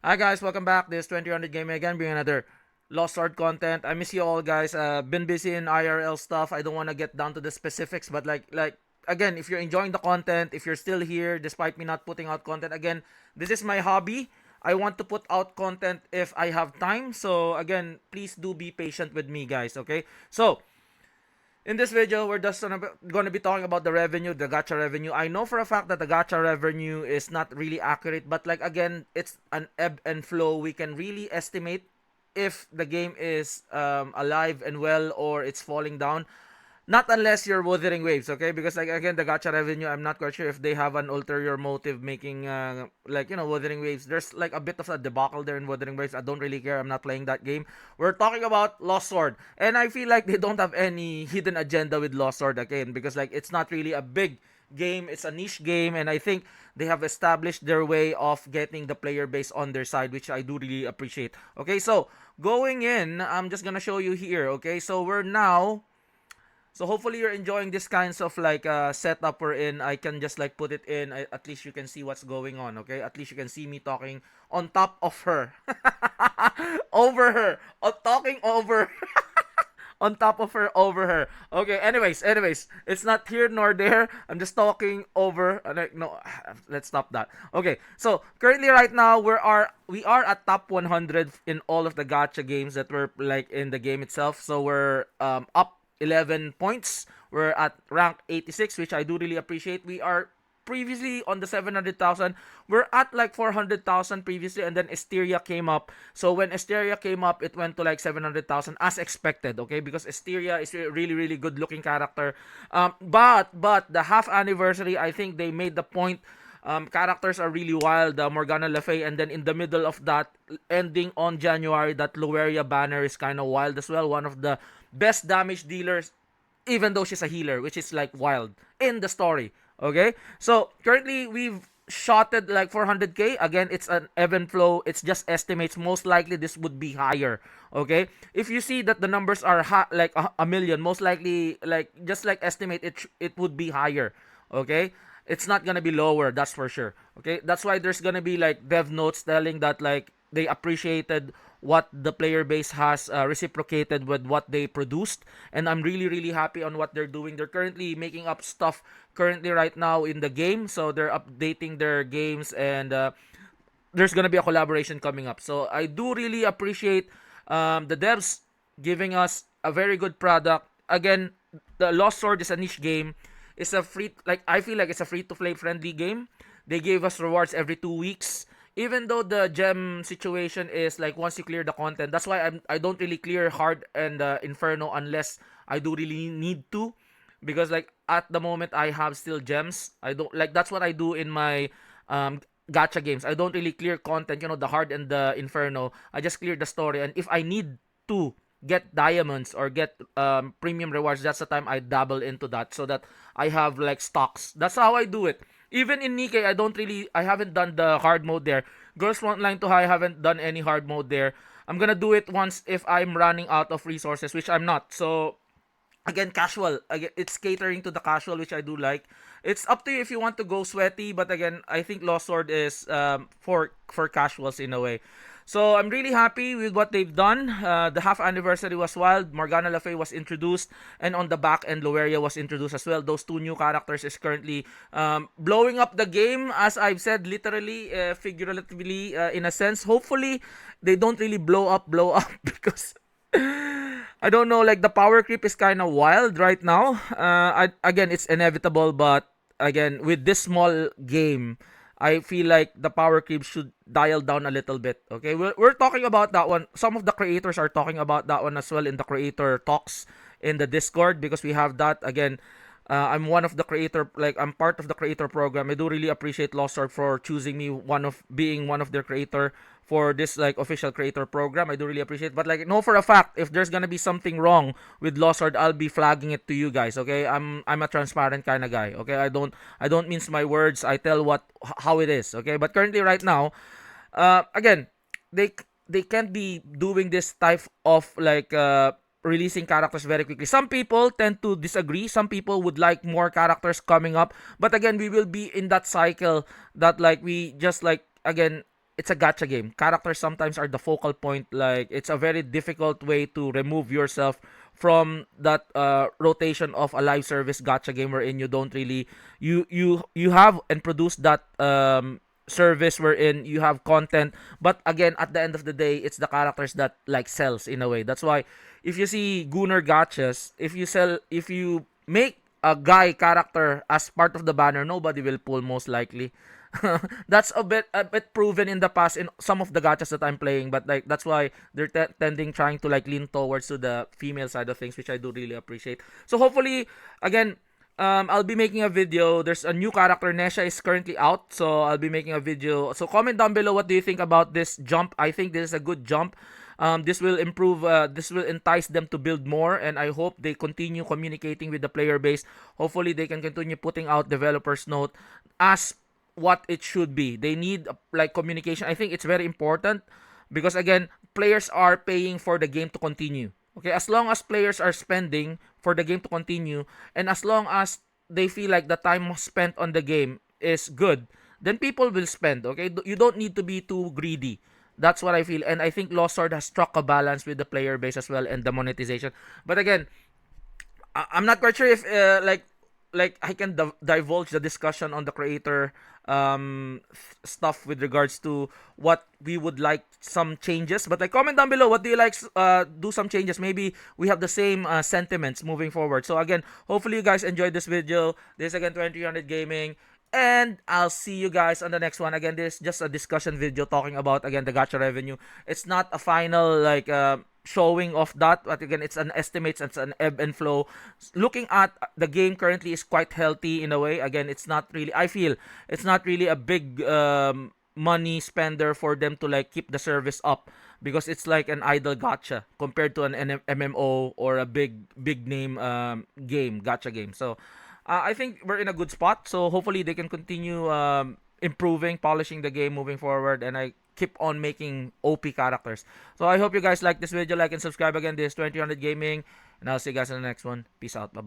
Hi guys, welcome back. This is 2000 Gaming again, bringing another Lost Art content. I miss you all, guys. Been busy in IRL stuff. I don't want to get down to the specifics, but like again, if you're enjoying the content, if you're still here despite me not putting out content again, this is my hobby. I want to put out content if I have time. So again, please do be patient with me, guys. Okay. So in this video, we're just gonna be talking about the revenue, the gacha revenue. I know for a fact that the gacha revenue is not really accurate, but like again, it's an ebb and flow. We can really estimate if the game is alive and well or it's falling down. Not unless you're Wuthering Waves, okay? Because like again, the gacha revenue, I'm not quite sure if they have an ulterior motive making Wuthering Waves. There's like a bit of a debacle there in Wuthering Waves. I don't really care. I'm not playing that game. We're talking about Lost Sword, and I feel like they don't have any hidden agenda with Lost Sword again because like it's not really a big game. It's a niche game, and I think they have established their way of getting the player base on their side, which I do really appreciate. Okay, so going in, I'm just gonna show you here. Okay, so we're now so hopefully you're enjoying this kinds of like setup we're in. I can just like put it in. At least you can see what's going on. Okay. At least you can see me talking on top of her, over her, talking over, on top of her, over her. Okay. Anyways, it's not here nor there. I'm just talking over. No, let's stop that. Okay. So currently, right now, we are at top 100 in all of the gacha games that were like in the game itself. So we're up 11 points. We're at rank 86, which I do really appreciate. We are previously on the 700,000. We're at like 400,000 previously, and then Esteria came up. So when Esteria came up, it went to like 700,000 as expected, okay? Because Esteria is a really, really good looking character. But the half anniversary, I think they made the point. Characters are really wild. Morgana Le Fay, and then in the middle of that, ending on January, that Lueria banner is kind of wild as well. One of the best damage dealers, even though she's a healer, which is like wild in the story. Okay, so currently we've shotted like 400k. Again, it's an ebb and flow. It's just estimates. Most likely this would be higher. Okay, if you see that the numbers are like a million, most likely like just like estimate it would be higher. Okay, it's not gonna be lower, that's for sure. Okay, that's why there's gonna be like dev notes telling that like they appreciated what the player base has reciprocated with what they produced, and I'm really really happy on what they're doing. They're currently making up stuff currently right now in the game, so they're updating their games, and there's gonna be a collaboration coming up. So I do really appreciate the devs giving us a very good product. Again, the Lost Sword is a niche game. It's a free, like I feel like it's a free to play friendly game. They gave us rewards every 2 weeks. Even though the gem situation is like once you clear the content, that's why I don't really clear hard and inferno unless I do really need to, because like at the moment I have still gems. I don't like, that's what I do in my gacha games. I don't really clear content, the hard and the inferno. I just clear the story, and if I need to get diamonds or get premium rewards, that's the time I dabble into that so that I have like stocks. That's how I do it. Even in Nikkei, I haven't done the hard mode there. Girls Frontline to High, I haven't done any hard mode there. I'm gonna do it once if I'm running out of resources, which I'm not. So again, casual. Again, it's catering to the casual, which I do like. It's up to you if you want to go sweaty, but again, I think Lost Sword is for casuals in a way. So I'm really happy with what they've done. The half anniversary was wild. Morgana Le Fay was introduced, and on the back end, Lueria was introduced as well. Those two new characters is currently blowing up the game, as I've said, literally, figuratively, in a sense. Hopefully, they don't really blow up, because I don't know, like the power creep is kind of wild right now. Again, it's inevitable, but again, with this small game, I feel like the power creep should dial down a little bit. Okay, we're talking about that one. Some of the creators are talking about that one as well in the creator talks in the Discord, because we have that again. I'm one of the creator, like I'm part of the creator program. I do really appreciate Lost Sword for choosing me, being one of their creator for this like official creator program. I do really appreciate. But like, know for a fact, if there's gonna be something wrong with Lost Sword, I'll be flagging it to you guys. Okay, I'm a transparent kind of guy. Okay, I don't mince my words. I tell how it is. Okay, but currently right now, again, they they can't be doing this type of like releasing characters very quickly. Some people tend to disagree. Some people would like more characters coming up. But again, we will be in that cycle that like we just like again it's a gacha game. Characters sometimes are the focal point. Like, it's a very difficult way to remove yourself from that rotation of a live service gacha game wherein you don't really you have and produce that service wherein you have content, but again at the end of the day it's the characters that like sells in a way. That's why if you see Gunner gachas, if you make a guy character as part of the banner, nobody will pull most likely. That's a bit proven in the past in some of the gachas that I'm playing, but like that's why they're tending trying to like lean towards to the female side of things, which I do really appreciate. So hopefully, again, I'll be making a video. There's a new character. Nesha is currently out, so I'll be making a video. So comment down below what do you think about this jump. I think this is a good jump. This will improve. This will entice them to build more, and I hope they continue communicating with the player base. Hopefully, they can continue putting out developers note as what it should be. They need like communication. I think it's very important because again, players are paying for the game to continue. Okay, as long as players are spending for the game to continue, and as long as they feel like the time spent on the game is good, then people will spend. Okay, you don't need to be too greedy. That's what I feel, and I think Lost Sword has struck a balance with the player base as well and the monetization. But again, I'm not quite sure if like I can divulge the discussion on the creator stuff with regards to what we would like some changes. But like comment down below what do you like do some changes. Maybe we have the same sentiments moving forward. So again, hopefully you guys enjoyed this video. This is again 2300 Gaming. And I'll see you guys on the next one. Again, this is just a discussion video talking about again the gacha revenue. It's not a final like showing of that, but again it's an estimate, it's an ebb and flow. Looking at the game currently is quite healthy in a way. Again, it's not really, I feel it's not really a big money spender for them to like keep the service up, because it's like an idle gacha compared to an MMO or a big name game, gacha game. So I think we're in a good spot. So hopefully they can continue improving, polishing the game moving forward, and I keep on making OP characters. So I hope you guys like this video, like and subscribe. Again, this is 2000 Gaming, and I'll see you guys in the next one. Peace out. Bye bye.